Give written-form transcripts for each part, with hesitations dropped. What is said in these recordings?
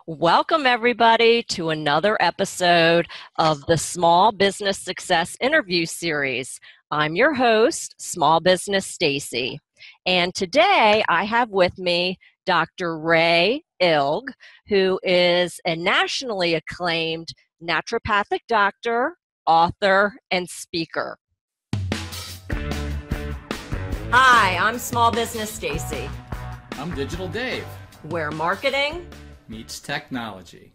Welcome, everybody, to another episode of the Small Business Success Interview Series. I'm your host, Small Business Stacey, and today I have with me Dr. Ray Ilg, who is a nationally acclaimed naturopathic doctor, author, and speaker. Hi, I'm Small Business Stacey. I'm Digital Dave. Where marketing meets technology.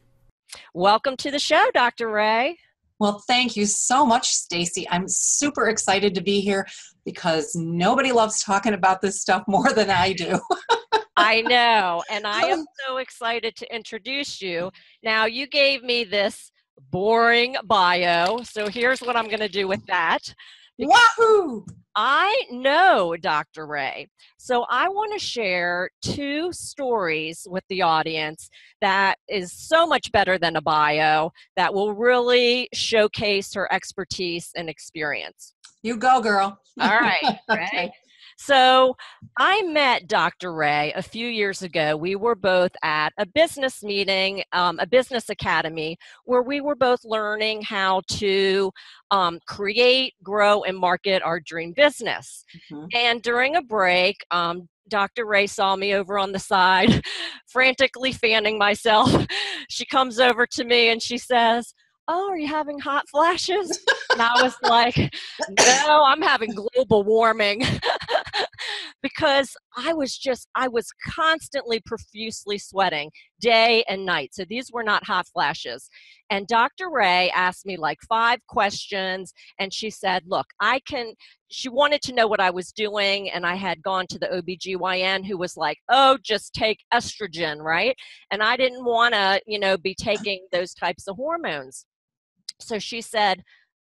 Welcome to the show, Dr. Ray. Well, thank you so much, Stacey. I'm super excited to be here because nobody loves talking about this stuff more than I do. I know, and I am so excited to introduce you. Now, you gave me this boring bio, so here's what I'm going to do with that. Wahoo! I know Dr. Ray, so I want to share two stories with the audience that is so much better than a bio that will really showcase her expertise and experience. You go, girl. All right, Ray. Okay. So I met Dr. Ray a few years ago. We were both at a business meeting, a business academy, where we were both learning how to create, grow, and market our dream business. Mm-hmm. And during a break, Dr. Ray saw me over on the side, frantically fanning myself. She comes over to me and she says, "Oh, are you having hot flashes?" And I was like, "No, I'm having global warming." Because I was constantly profusely sweating day and night. So these were not hot flashes. And Dr. Ray asked me like 5 questions. And she said, look, she wanted to know what I was doing. And I had gone to the OBGYN who was like, oh, just take estrogen, right? And I didn't want to, be taking those types of hormones. So she said,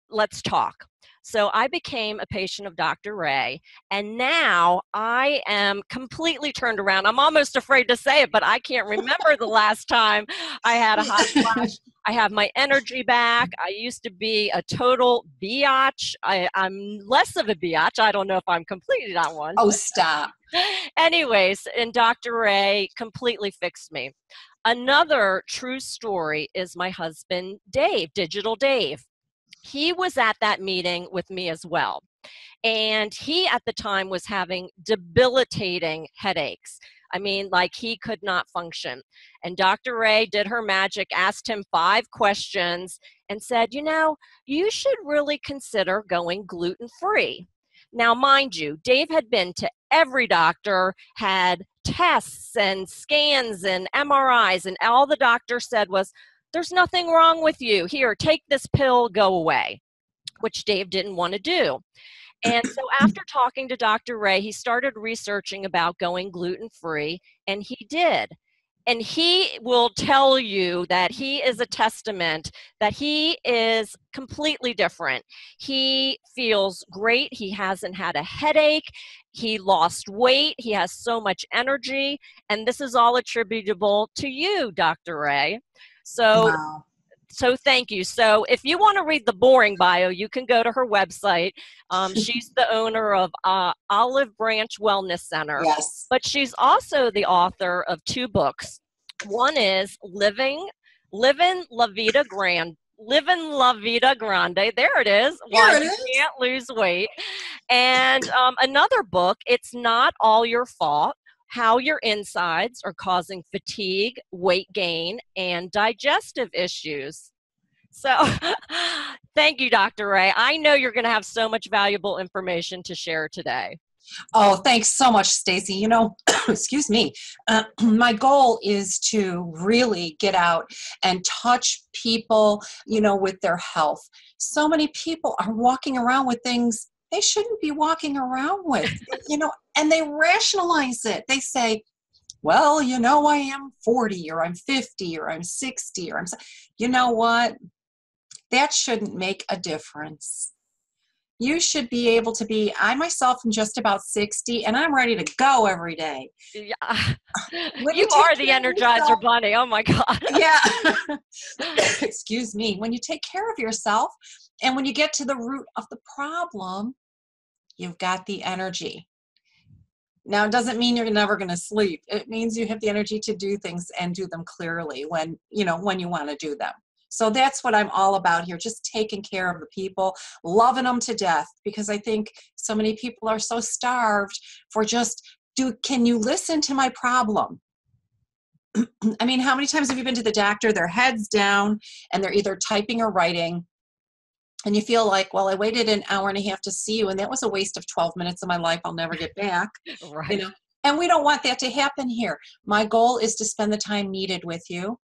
let's talk. So I became a patient of Dr. Ray, and now I am completely turned around. I'm almost afraid to say it, but I can't remember the last time I had a hot flash. I have my energy back. I used to be a total biatch. I'm less of a biatch. I don't know if I'm completely not one. Oh, stop. Anyways, and Dr. Ray completely fixed me. Another true story is my husband, Dave, Digital Dave. He was at that meeting with me as well. And he, at the time, was having debilitating headaches. I mean, like he could not function. And Dr. Ray did her magic, asked him 5 questions, and said, you should really consider going gluten-free. Now, mind you, Dave had been to every doctor, had tests and scans and MRIs, and all the doctor said was, there's nothing wrong with you. Here, take this pill, go away, which Dave didn't want to do. And so after talking to Dr. Ray, he started researching about going gluten-free, and he did. And he will tell you that he is a testament that he is completely different. He feels great. He hasn't had a headache. He lost weight. He has so much energy. And this is all attributable to you, Dr. Ray. Wow. So thank you. So if you want to read the boring bio, you can go to her website. She's the owner of Olive Branch Wellness Center. Yes. But she's also the author of 2 books. One is Living La Vida Grande. Living La Vida Grande. There it is. Why you can't lose weight. And another book, It's Not All Your Fault. How your insides are causing fatigue, weight gain, and digestive issues. So thank you, Dr. Ray. I know you're going to have so much valuable information to share today. Oh, thanks so much, Stacey. Excuse me. My goal is to really get out and touch people, with their health. So many people are walking around with things they shouldn't be walking around with, and they rationalize it. They say, well, I am 40 or I'm 50 or I'm 60 or you know what? That shouldn't make a difference. You should be able to be, I myself am just about 60 and I'm ready to go every day. Yeah. You are the Energizer Bunny. Oh my God. Yeah. Excuse me. When you take care of yourself and when you get to the root of the problem, you've got the energy. Now, it doesn't mean you're never going to sleep. It means you have the energy to do things and do them clearly when, when you want to do them. So that's what I'm all about here, just taking care of the people, loving them to death, because I think so many people are so starved for just, can you listen to my problem? I mean, how many times have you been to the doctor, their head's down, and they're either typing or writing, and you feel like, well, I waited an hour and a half to see you, and that was a waste of 12 minutes of my life I'll never get back, Right. And we don't want that to happen here. My goal is to spend the time needed with you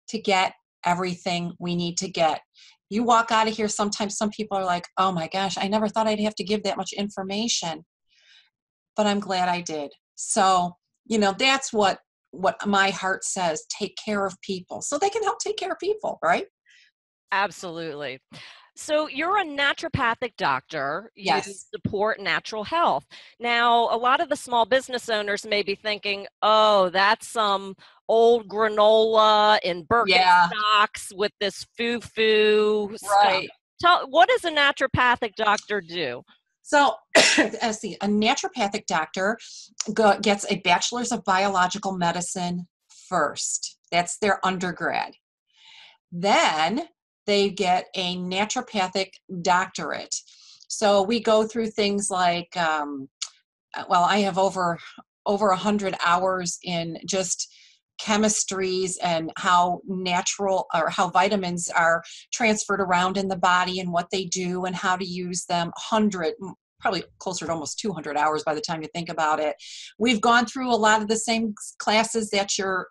to get everything we need to get. You walk out of here, sometimes some people are like, oh my gosh, I never thought I'd have to give that much information, but I'm glad I did. So, that's what my heart says, take care of people so they can help take care of people, right? Absolutely. So you're a naturopathic doctor. You Yes. support natural health. Now, a lot of the small business owners may be thinking, oh, that's some old granola in Yeah, Birkenstocks with this foo-foo stuff. right. What does a naturopathic doctor do? So, as a naturopathic doctor gets a bachelor's of biological medicine first. That's their undergrad. Then they get a naturopathic doctorate. So we go through things like, I have over 100 hours in just chemistries and how natural or how vitamins are transferred around in the body and what they do and how to use them. 100, probably closer to almost 200 hours by the time you think about it. We've gone through a lot of the same classes that your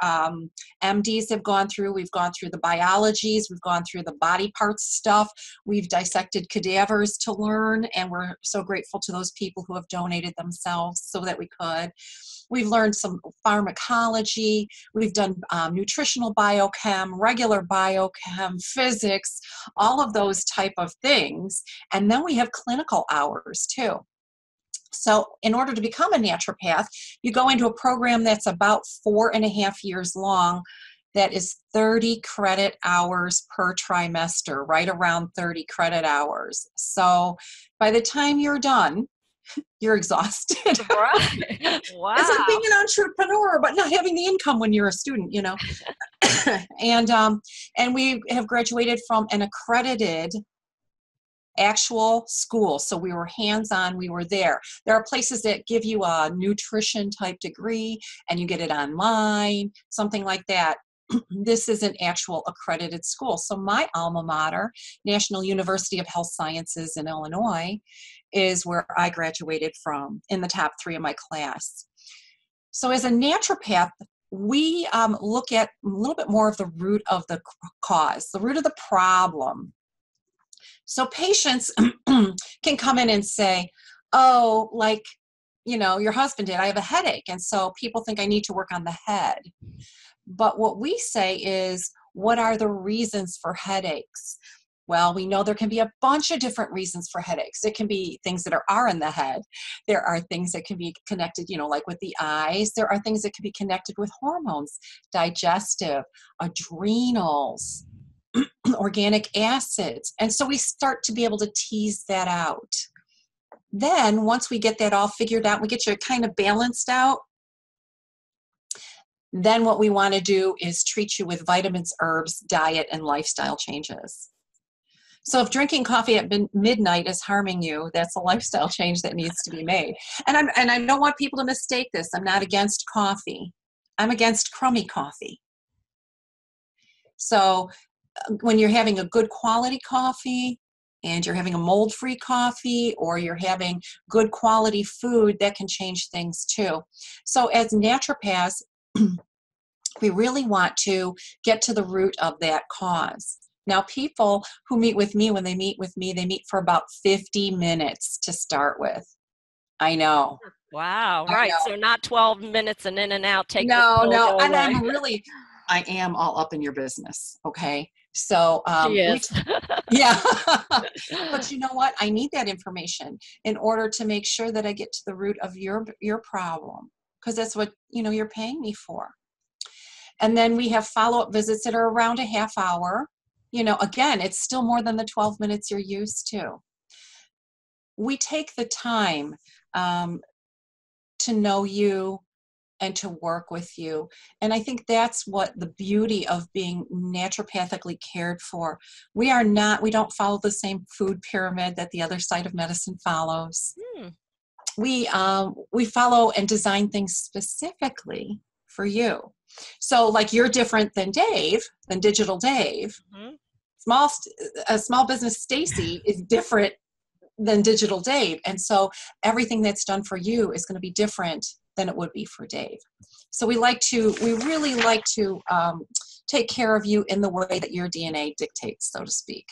MDs have gone through. We've gone through the biologies. We've gone through the body parts stuff. We've dissected cadavers to learn, and we're so grateful to those people who have donated themselves so that we could. We've learned some pharmacology. We've done nutritional biochem, regular biochem, physics, all of those type of things. And then we have clinical hours too. So in order to become a naturopath, you go into a program that's about 4.5 years long. That is 30 credit hours per trimester, right around 30 credit hours. So by the time you're done, you're exhausted. Right. It's like being Wow. an entrepreneur, but not having the income when you're a student, and we have graduated from an accredited actual school. So we were hands-on, we were there. There are places that give you a nutrition type degree and you get it online, something like that. This is an actual accredited school. So my alma mater, National University of Health Sciences in Illinois, is where I graduated from, in the top 3 of my class. So as a naturopath, we look at a little bit more of the root of the cause, the root of the problem. So patients can come in and say, oh, like, your husband did, I have a headache. And so people think I need to work on the head. But what we say is, what are the reasons for headaches? Well, we know there can be a bunch of different reasons for headaches. It can be things that are in the head. There are things that can be connected, like with the eyes. There are things that can be connected with hormones, digestive, adrenals, organic acids. And so we start to be able to tease that out. Then once we get that all figured out, we get you kind of balanced out, then what we want to do is treat you with vitamins, herbs, diet, and lifestyle changes. So if drinking coffee at midnight is harming you, that's a lifestyle change that needs to be made. And I don't want people to mistake this. I'm not against coffee. I'm against crummy coffee. So when you're having a good quality coffee and you're having a mold-free coffee, or you're having good quality food, that can change things too. So as naturopaths, we really want to get to the root of that cause. Now, people who meet with me, when they meet with me, they meet for about 50 minutes to start with. I know. Wow. I Right. know. So not 12 minutes and in and out, take this No, pill, no. go And away. I am all up in your business. Okay. So, She is. yeah. But you know what? I need that information in order to make sure that I get to the root of your problem, because that's what, you're paying me for. And then we have follow-up visits that are around a half hour. Again, it's still more than the 12 minutes you're used to. We take the time to know you and to work with you. And I think that's what the beauty of being naturopathically cared for. We don't follow the same food pyramid that the other side of medicine follows. Hmm. We follow and design things specifically for you. So like you're different than Digital Dave. Mhm. Small Business Stacey is different than Digital Dave. And so everything that's done for you is going to be different than it would be for Dave. So we really like to take care of you in the way that your DNA dictates, so to speak.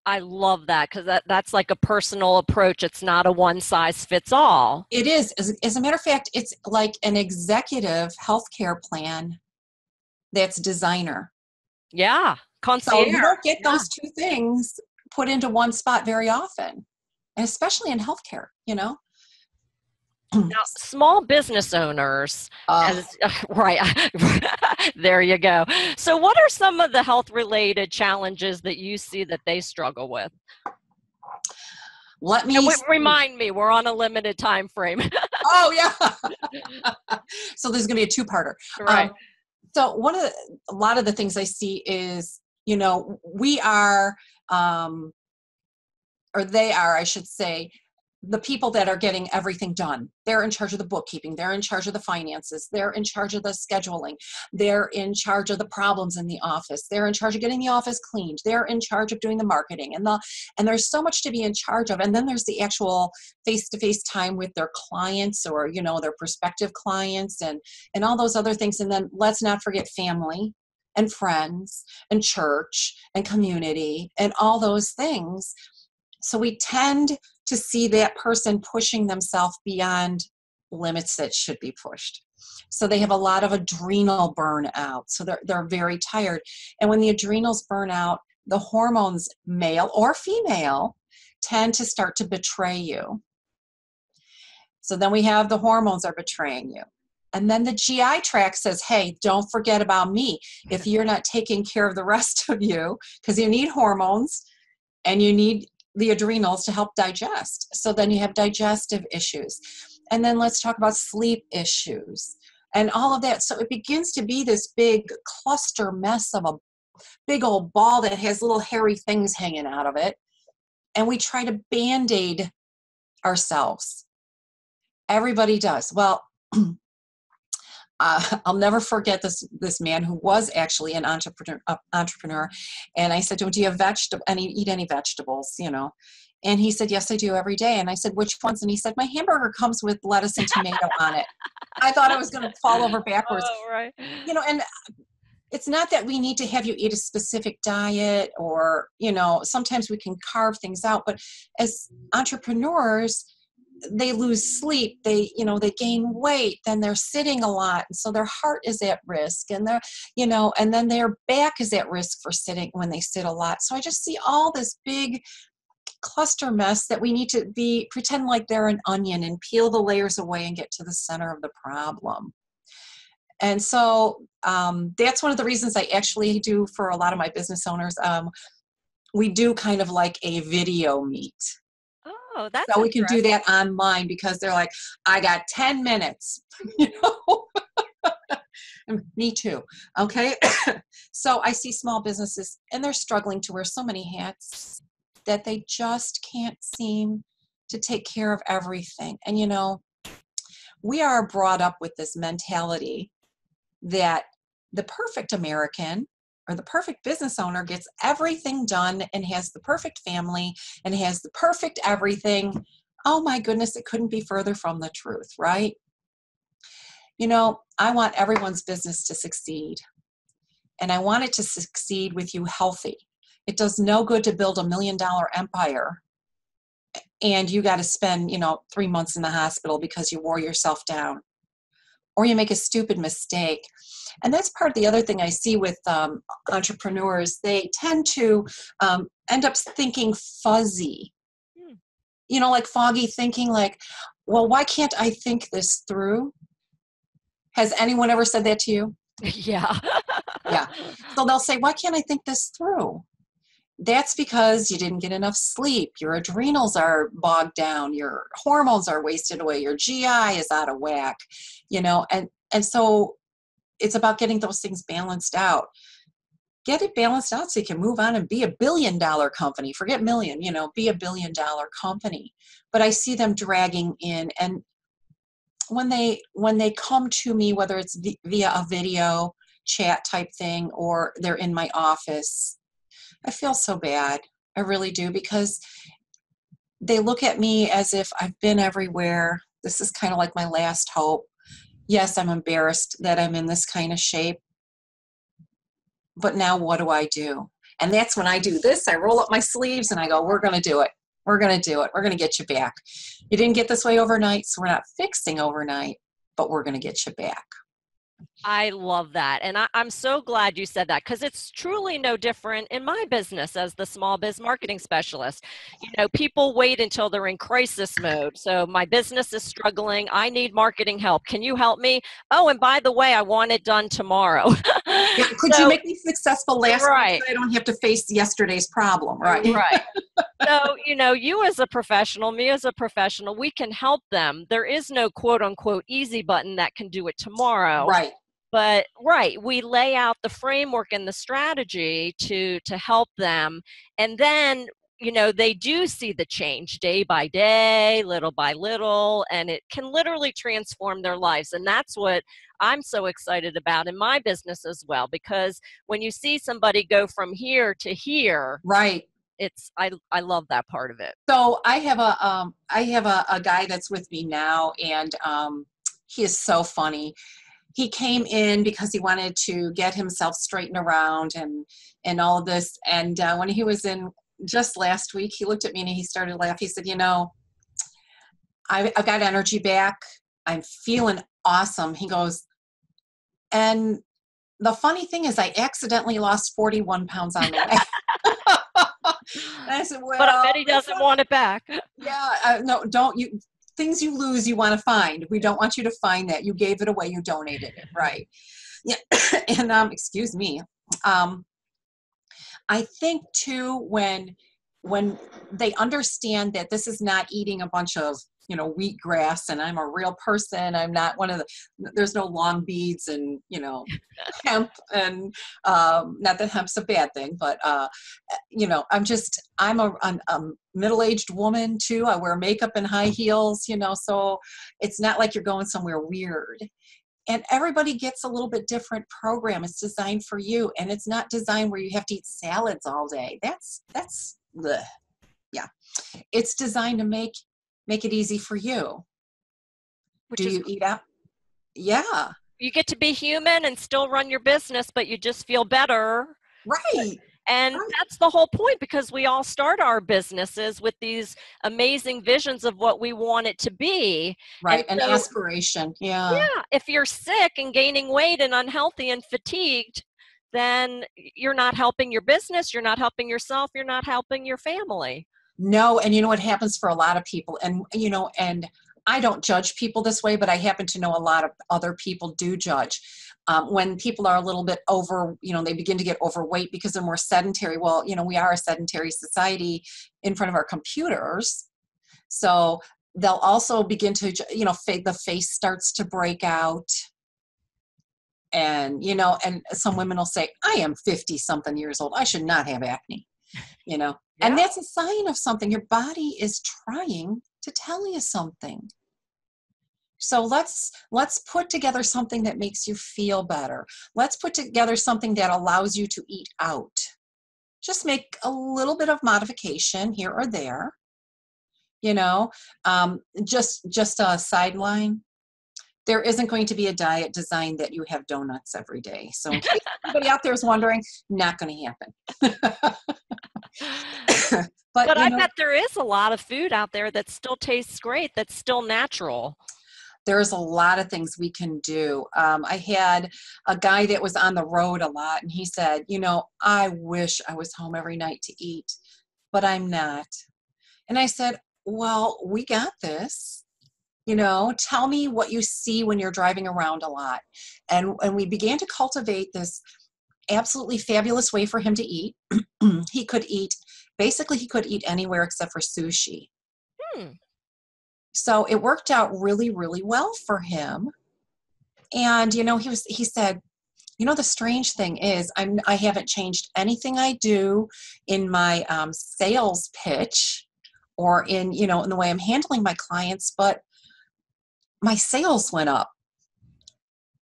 I love that, because that's like a personal approach. It's not a one size fits all. It is. As a matter of fact, it's like an executive healthcare plan that's designer. Yeah. So Concierge. you don't get Yeah. those two things put into one spot very often, and especially in healthcare, Now, small business owners, right, there you go. So what are some of the health-related challenges that you see that they struggle with? Let me And remind me, we're on a limited time frame. Oh, yeah. So there's going to be a two-parter. Right. So a lot of the things I see is, we are, or they are, I should say, the people that are getting everything done. They're in charge of the bookkeeping. They're in charge of the finances. They're in charge of the scheduling. They're in charge of the problems in the office. They're in charge of getting the office cleaned. They're in charge of doing the marketing. And there's so much to be in charge of. And then there's the actual face-to-face time with their clients or, their prospective clients and all those other things. And then let's not forget family and friends and church and community and all those things. So we tend to see that person pushing themselves beyond limits that should be pushed. So they have a lot of adrenal burnout. So they're very tired. And when the adrenals burn out, the hormones, male or female, tend to start to betray you. So then we have the hormones are betraying you. And then the GI tract says, hey, don't forget about me. If you're not taking care of the rest of you, because you need hormones and you need the adrenals to help digest. So then you have digestive issues. And then let's talk about sleep issues and all of that. So it begins to be this big cluster mess of a big old ball that has little hairy things hanging out of it. And we try to Band-Aid ourselves. Everybody does. Well, I'll never forget this man who was actually an entrepreneur. And I said to him, do you have eat any vegetables, And he said, yes, I do every day. And I said, which ones? And he said, my hamburger comes with lettuce and tomato on it. I thought I was going to fall over backwards. Oh, right. And it's not that we need to have you eat a specific diet or, sometimes we can carve things out. But as entrepreneurs, they lose sleep, they gain weight, then they're sitting a lot. And so their heart is at risk and and then their back is at risk for sitting when they sit a lot. So I just see all this big cluster mess that we need to pretend like they're an onion and peel the layers away and get to the center of the problem. And so that's one of the reasons I actually do for a lot of my business owners. We do kind of like a video meet. Oh, that's so we can do that online because they're like, I got 10 minutes, Me too. Okay. So I see small businesses and they're struggling to wear so many hats that they just can't seem to take care of everything. And, we are brought up with this mentality that the perfect American or the perfect business owner gets everything done and has the perfect family and has the perfect everything. Oh my goodness, it couldn't be further from the truth, right? I want everyone's business to succeed. And I want it to succeed with you healthy. It does no good to build $1 million empire and you got to spend, 3 months in the hospital because you wore yourself down. Or you make a stupid mistake. And that's part of the other thing I see with entrepreneurs. They tend to end up thinking fuzzy, like foggy thinking, like, well, why can't I think this through? Has anyone ever said that to you? Yeah. Yeah. So they'll say, why can't I think this through? That's because you didn't get enough sleep. Your adrenals are bogged down. Your hormones are wasted away. Your GI is out of whack, and so it's about getting those things balanced out. Get it balanced out so you can move on and be a billion-dollar company. Forget million, be a billion-dollar company. But I see them dragging in, and when they come to me, whether it's via a video chat type thing or they're in my office, I feel so bad. I really do, because they look at me as if I've been everywhere. This is kind of like my last hope. Yes, I'm embarrassed that I'm in this kind of shape, but now what do I do? And that's when I do this. I roll up my sleeves and I go, we're going to do it. We're going to do it. We're going to get you back. You didn't get this way overnight, so we're not fixing overnight, but we're going to get you back. I love that. And I'm so glad you said that, because it's truly no different in my business as the small biz marketing specialist. People wait until they're in crisis mode. So my business is struggling. I need marketing help. Can you help me? Oh, and by the way, I want it done tomorrow. Yeah, could you make me successful last week so I don't have to face yesterday's problem? Right. Right. So, you as a professional, me as a professional, we can help them. There is no quote unquote easy button that can do it tomorrow. Right. But we lay out the framework and the strategy to help them. And then, they do see the change day by day, little by little, and it can literally transform their lives. And that's what I'm so excited about in my business as well, because when you see somebody go from here to here, right. I love that part of it. So I have a guy that's with me now, and he is so funny. He came in because he wanted to get himself straightened around and all of this. And when he was in just last week, he looked at me and he started laughing. He said, I've got energy back. I'm feeling awesome. He goes, and the funny thing is I accidentally lost 41 pounds on that. And I said, well, but I bet he doesn't want it back. Yeah, no, don't you. Things you lose, you want to find. We don't want you to find that. You gave it away. You donated it, right? Yeah, and excuse me. I think too, when they understand that this is not eating a bunch of wheatgrass, and I'm a real person. I'm not one of the. There's no long beads and hemp, and not that hemp's a bad thing, but I'm a middle-aged woman too. I wear makeup and high heels, so it's not like you're going somewhere weird. And everybody gets a little bit different program. It's designed for you, and it's not designed where you have to eat salads all day. That's bleh. Yeah. It's designed to make it easy for you. Do you eat out? Yeah. You get to be human and still run your business, but you just feel better. Right. And that's the whole point, because we all start our businesses with these amazing visions of what we want it to be. Right. And so, aspiration. Yeah. Yeah. If you're sick and gaining weight and unhealthy and fatigued, then you're not helping your business. You're not helping yourself. You're not helping your family. No. And what happens for a lot of people, and I don't judge people this way, but I happen to know a lot of other people do judge. When people are a little bit over, they begin to get overweight because they're more sedentary. Well, we are a sedentary society in front of our computers. So they'll also begin to, the face starts to break out. And, and some women will say, I am 50 something years old. I should not have acne, Yeah. And that's a sign of something. Your body is trying to tell you something. So let's put together something that makes you feel better. Let's put together something that allows you to eat out. Just make a little bit of modification here or there. Just a sideline. There isn't going to be a diet designed that you have donuts every day. So in case anybody out there is wondering, not going to happen. But I bet there is a lot of food out there that still tastes great, that's still natural. There's a lot of things we can do. I had a guy that was on the road a lot, and he said, I wish I was home every night to eat, but I'm not. And I said, well, we got this. Tell me what you see when you're driving around a lot. And we began to cultivate this absolutely fabulous way for him to eat. He could eat anywhere except for sushi. Hmm. So it worked out really, really well for him. And, he said, the strange thing is I haven't changed anything I do in my sales pitch or in the way I'm handling my clients, but my sales went up.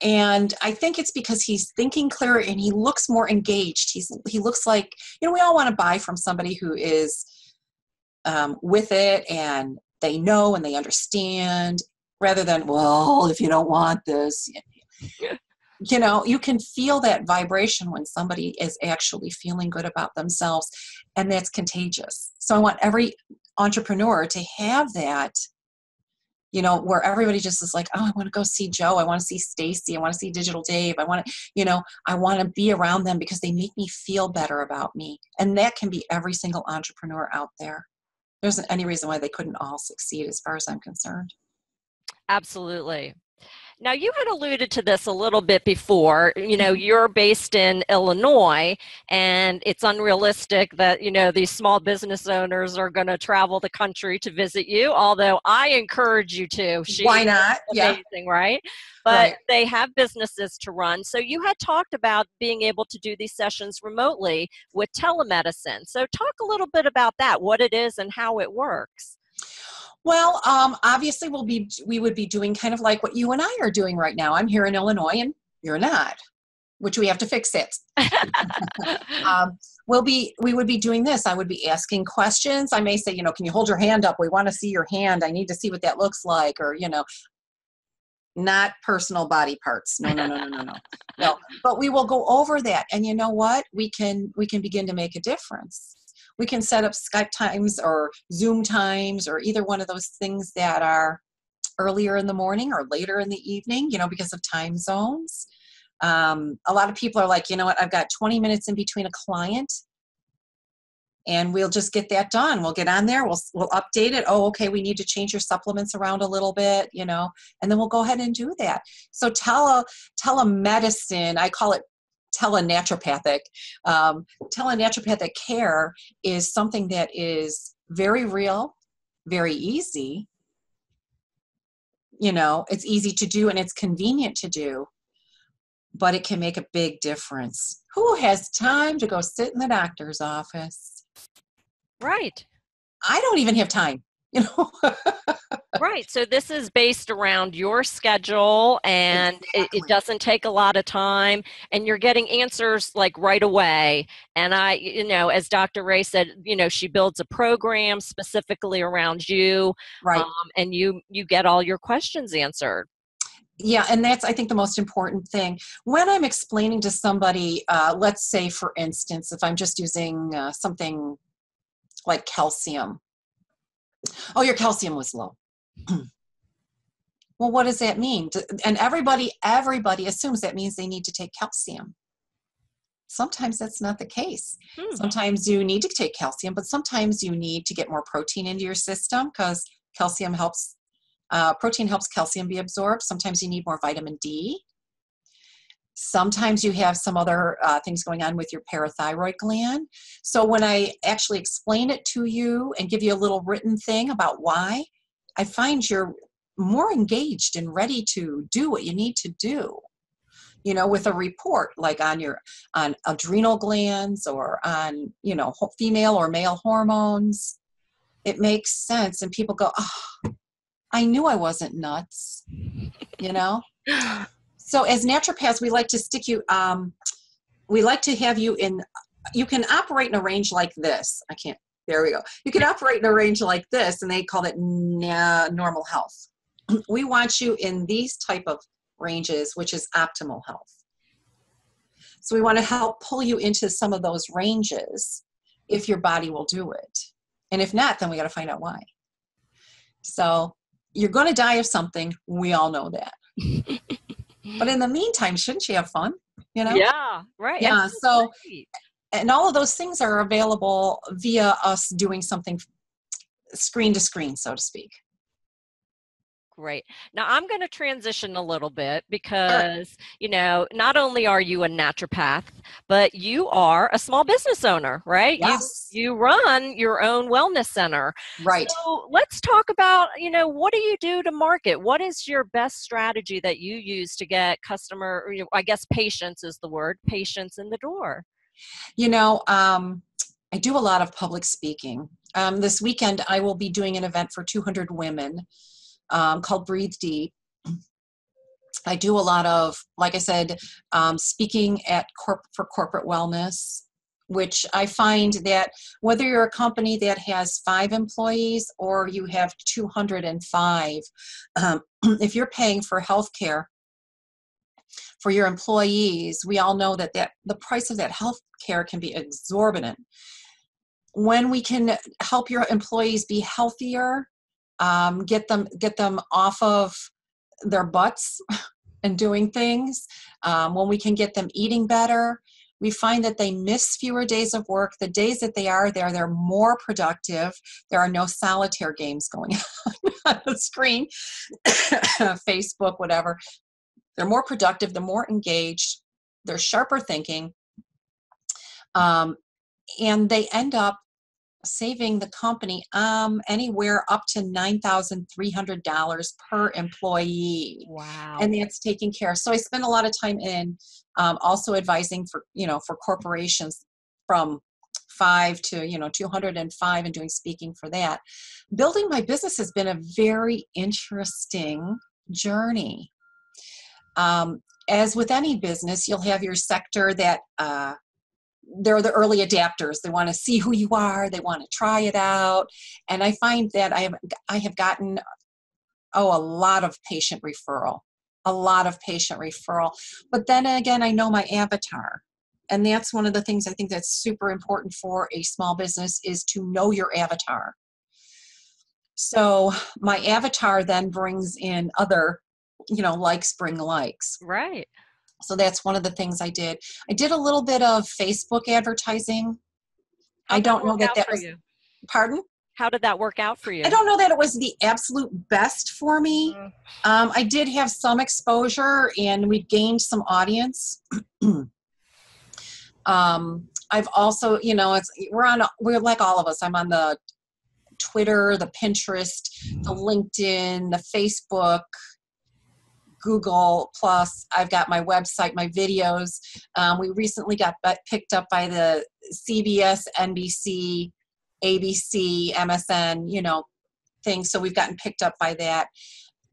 And I think it's because he's thinking clearer and he looks more engaged. He looks like, we all want to buy from somebody who is with it and they know and they understand, rather than, well, if you don't want this. You can feel that vibration when somebody is actually feeling good about themselves, and that's contagious. So I want every entrepreneur to have that, where everybody just is like, oh, I want to go see Joe. I want to see Stacey. I want to see Digital Dave. I want to be around them because they make me feel better about me. And that can be every single entrepreneur out there. There isn't any reason why they couldn't all succeed as far as I'm concerned. Absolutely. Now, you had alluded to this a little bit before. You're based in Illinois, and it's unrealistic that, these small business owners are going to travel the country to visit you, although I encourage you to. Why not? Amazing, right? But right. They have businesses to run. So you had talked about being able to do these sessions remotely with telemedicine. So talk a little bit about that, what it is and how it works. Well, obviously we would be doing kind of like what you and I are doing right now. I'm here in Illinois and you're not, which we have to fix it. We would be doing this. I would be asking questions. I may say, can you hold your hand up? We want to see your hand. I need to see what that looks like. Or, not personal body parts. No. No, but we will go over that. And you know what? We can begin to make a difference. We can set up Skype times or Zoom times or either one of those things that are earlier in the morning or later in the evening, because of time zones. A lot of people are like, you know what, I've got 20 minutes in between a client and we'll just get that done. We'll get on there. We'll update it. Oh, okay, we need to change your supplements around a little bit, and then we'll go ahead and do that. So telemedicine, I call it telenaturopathic. Telenaturopathic care is something that is very real, very easy. It's easy to do and it's convenient to do, but it can make a big difference. Who has time to go sit in the doctor's office? Right. I don't even have time, Right. So this is based around your schedule, and Exactly. it doesn't take a lot of time, and you're getting answers like right away. And as Dr. Ray said, she builds a program specifically around you, Right. And you get all your questions answered. Yeah, and that's, I think, the most important thing. When I'm explaining to somebody, let's say, for instance, if I'm just using something like calcium. Oh, your calcium was low. Well, what does that mean? And everybody assumes that means they need to take calcium. Sometimes that's not the case. Sometimes you need to take calcium, but sometimes you need to get more protein into your system because protein helps calcium be absorbed. Sometimes you need more vitamin D. Sometimes you have some other things going on with your parathyroid gland. So when I actually explain it to you and give you a little written thing about why, I find you're more engaged and ready to do what you need to do, with a report like on adrenal glands or on, female or male hormones. It makes sense. And people go, oh, I knew I wasn't nuts, So as naturopaths, we like to stick you, we like to have you you can operate in a range like this. There we go. You can operate in a range like this, and they call it normal health. We want you in these type of ranges, which is optimal health. So we want to help pull you into some of those ranges if your body will do it. And if not, then we got to find out why. So you're going to die of something. We all know that. But in the meantime, shouldn't you have fun? Yeah, right. Yeah. So, great. And all of those things are available via us doing something screen to screen, so to speak. Great. Now I'm going to transition a little bit Sure. because, not only are you a naturopath, but you are a small business owner, right? You Yes. you run your own wellness center. Right. So let's talk about, what do you do to market? What is your best strategy that you use to get customer, or, I guess patients is the word, patients in the door? I do a lot of public speaking. This weekend, I will be doing an event for 200 women called Breathe Deep. I do a lot of, like I said, speaking for corporate wellness, which I find that whether you're a company that has 5 employees or you have 205, if you're paying for healthcare for your employees, we all know that the price of that healthcare can be exorbitant. When we can help your employees be healthier, get them off of their butts and doing things, when we can get them eating better, we find that they miss fewer days of work. The days that they are there, they're more productive. There are no solitaire games going on the screen, Facebook, whatever. They're more productive, they're more engaged, they're sharper thinking, and they end up saving the company anywhere up to $9,300 per employee. Wow. And that's taking care. So I spend a lot of time in also advising for corporations from 5 to 205 and doing speaking for that. Building my business has been a very interesting journey. As with any business, you'll have your sector that they're the early adapters. They want to see who you are. They want to try it out. And I find that I have gotten, a lot of patient referral. But then again, I know my avatar. And that's one of the things I think that's super important for a small business is to know your avatar. So my avatar then brings in other, likes bring likes. Right. So that's one of the things I did. I did a little bit of Facebook advertising. I How'd that don't know work that out that for was, you? pardon? How did that work out for I you? don't know that it was the absolute best for me. I did have some exposure and we gained some audience. I've also, we're like all of us. I'm on the Twitter, the Pinterest, the LinkedIn, the Facebook, Google Plus. I've got my website, my videos. We recently got picked up by the CBS, NBC, ABC, MSN, things. So we've gotten picked up by that.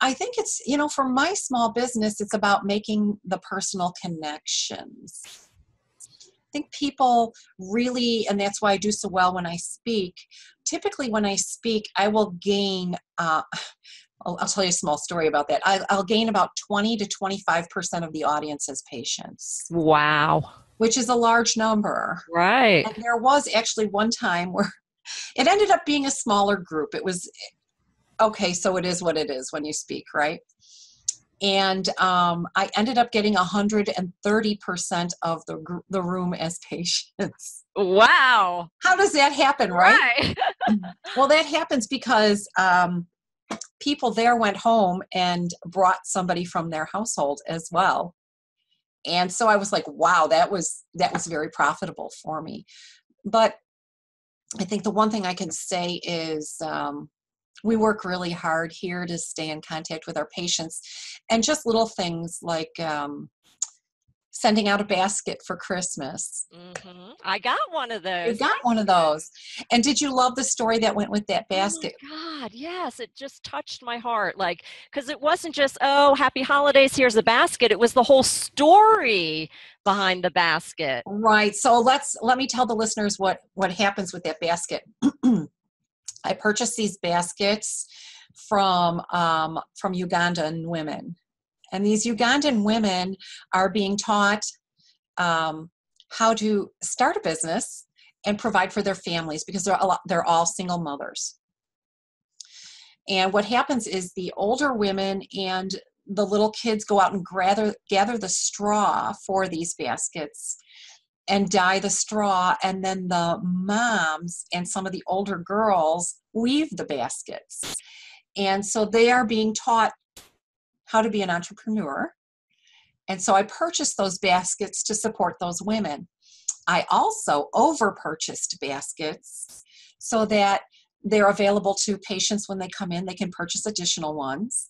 I think it's, for my small business, it's about making the personal connections. I think people really, and that's why I do so well when I speak. Typically when I speak, I will gain, I'll tell you a small story about that. I'll gain about 20 to 25% of the audience as patients, Wow. which is a large number. Right. And there was actually one time where it ended up being a smaller group. It was, okay, so it is what it is when you speak, right? And I ended up getting 130% of the room as patients. Wow. How does that happen, right? Right. Well, that happens because people there went home and brought somebody from their household as well. And so I was like, wow, that was very profitable for me. But I think the one thing I can say is we work really hard here to stay in contact with our patients, and just little things like sending out a basket for Christmas. I got one of You those. got Thank one of you. those. And did you love the story that went with that Oh my basket? God, yes, it just touched my heart. Like, because it wasn't just, oh, happy holidays, here's a basket. It was the whole story behind the basket. Right. So let me tell the listeners what happens with that basket. I purchased these baskets from Ugandan women. And these Ugandan women are being taught how to start a business and provide for their families because they're all single mothers. And what happens is the older women and the little kids go out and gather the straw for these baskets and dye the straw, and then the moms and some of the older girls weave the baskets. And so they are being taught how to be an entrepreneur. And so I purchased those baskets to support those women. I also over-purchased baskets so that they're available to patients when they come in. They can purchase additional ones.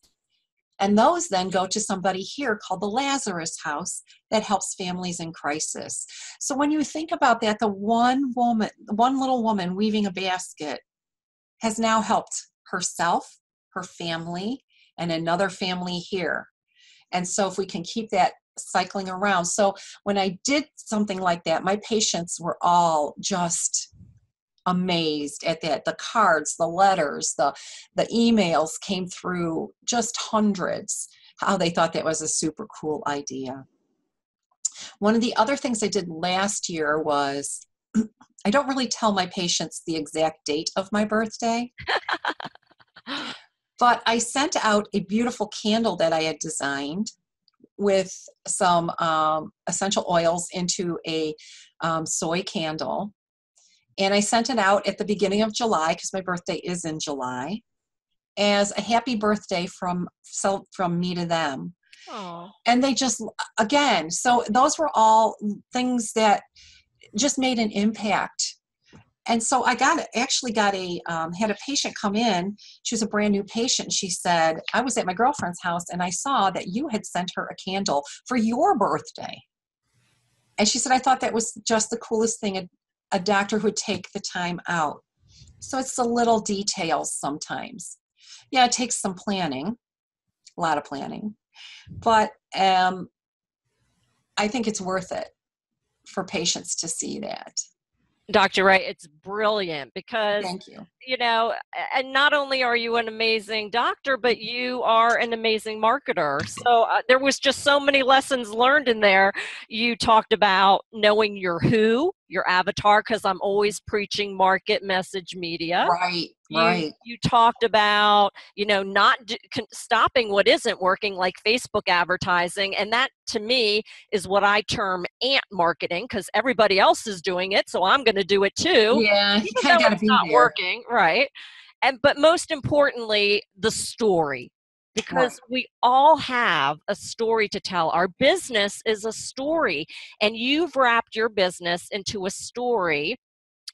And those then go to somebody here called the Lazarus House that helps families in crisis. So when you think about that, the one little woman weaving a basket has now helped herself, her family, and another family here. And so if we can keep that cycling around. So when I did something like that, my patients were all just amazed at that. The cards, the letters, the emails came through, just hundreds, how they thought that was a super cool idea. One of the other things I did last year was, I don't really tell my patients the exact date of my birthday, but I sent out a beautiful candle that I had designed with some essential oils into a soy candle. And I sent it out at the beginning of July, because my birthday is in July, as a happy birthday from me to them. Oh. And they just, again, so those were all things that just made an impact. And so I had a patient come in. She was a brand new patient. She said, I was at my girlfriend's house and I saw that you had sent her a candle for your birthday. And she said, I thought that was just the coolest thing, a doctor would take the time out. So it's the little details sometimes. Yeah, it takes some planning, a lot of planning, but I think it's worth it for patients to see that. Dr. Ray, it's brilliant because, Thank you. And not only are you an amazing doctor, but you are an amazing marketer. So there was just so many lessons learned in there. You talked about knowing your who, your avatar, because I'm always preaching market message media. Right. You talked about, not stopping what isn't working, like Facebook advertising. And that, to me, is what I term ant marketing, because everybody else is doing it, so I'm going to do it too. Yeah, you Even kind of though got to it's be not there. working, right? But most importantly, the story. Because we all have a story to tell. Our business is a story, and you've wrapped your business into a story,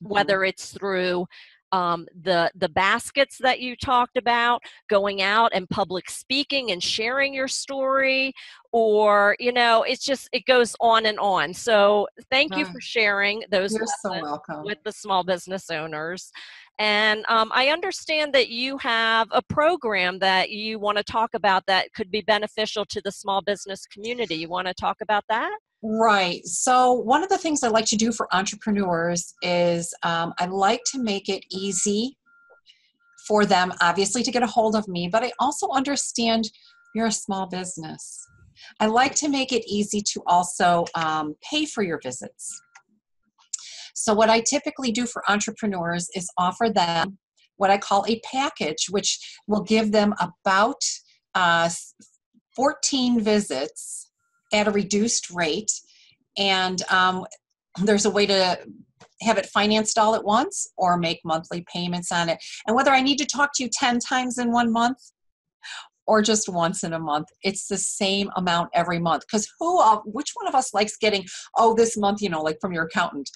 whether it's through the baskets that you talked about, going out and public speaking and sharing your story, or it goes on and on. So thank you for sharing those You're so lessons welcome. with the small business owners. And I understand that you have a program that you want to talk about that could be beneficial to the small business community. You want to talk about that? Right. So one of the things I like to do for entrepreneurs is I like to make it easy for them, obviously, to get a hold of me, but I also understand you're a small business. I like to make it easy to also pay for your visits. So what I typically do for entrepreneurs is offer them what I call a package, which will give them about 14 visits at a reduced rate. And there's a way to have it financed all at once or make monthly payments on it. And whether I need to talk to you 10 times in 1 month or just once in a month, it's the same amount every month. Because which one of us likes getting, this month, like from your accountant,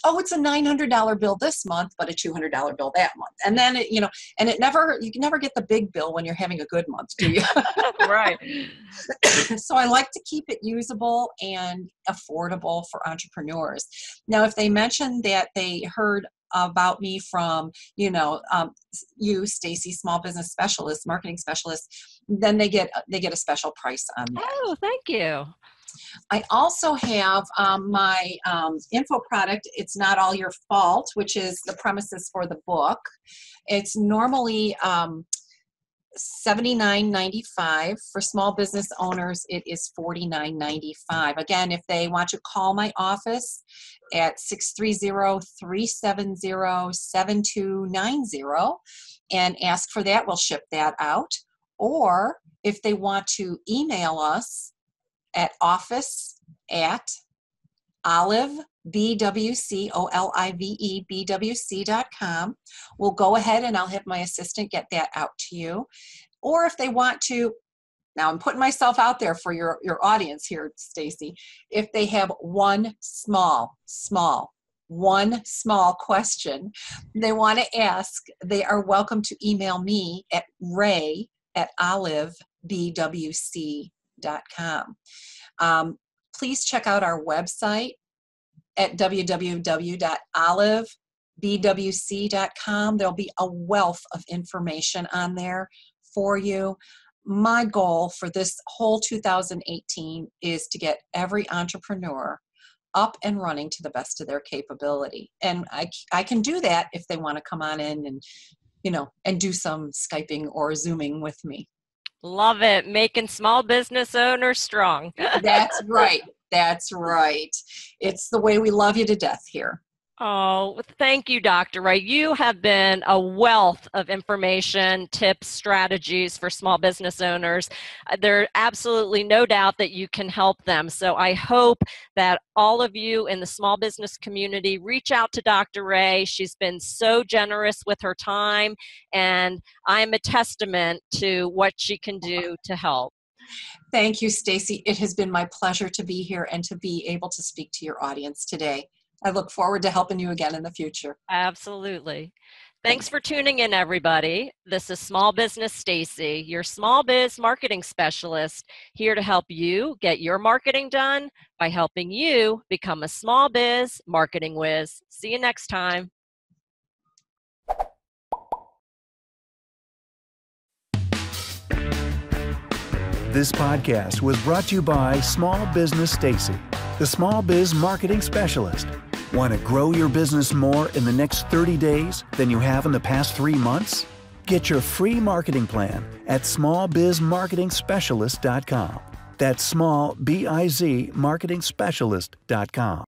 it's a $900 bill this month, but a $200 bill that month. And then, you can never get the big bill when you're having a good month, do you? Right. So I like to keep it usable and affordable for entrepreneurs. Now, if they mention that they heard about me from, you, Stacey, small business specialist, marketing specialist, then they get a special price on that. Oh, thank you. I also have my info product, It's Not All Your Fault, which is the premises for the book. It's normally $79.95. For small business owners, it is $49.95. Again, if they want to call my office at 630-370-7290 and ask for that, we'll ship that out. Or if they want to email us at office@ Olive, BWC, BWC.com. We'll go ahead and I'll have my assistant get that out to you. Or if they want to, now I'm putting myself out there for your audience here, Stacey. If they have one small question they want to ask, they are welcome to email me at ray@olivebwc.com. Please check out our website at www.olivebwc.com. There'll be a wealth of information on there for you. My goal for this whole 2018 is to get every entrepreneur up and running to the best of their capability. And I can do that if they want to come on in and, and do some Skyping or Zooming with me. Love it. Making small business owners strong. That's right. That's right. It's the way we love you to death here. Oh, thank you, Dr. Ray. You have been a wealth of information, tips, strategies for small business owners. There's absolutely no doubt that you can help them. So I hope that all of you in the small business community reach out to Dr. Ray. She's been so generous with her time, and I'm a testament to what she can do to help. Thank you, Stacey. It has been my pleasure to be here and to be able to speak to your audience today. I look forward to helping you again in the future. Absolutely. Thanks for tuning in, everybody. This is Small Business Stacey, your small biz marketing specialist, here to help you get your marketing done by helping you become a small biz marketing whiz. See you next time. This podcast was brought to you by Small Business Stacey, the small biz marketing specialist. Want to grow your business more in the next 30 days than you have in the past 3 months? Get your free marketing plan at smallbizmarketingspecialist.com. That's small, B-I-Z, marketingspecialist.com.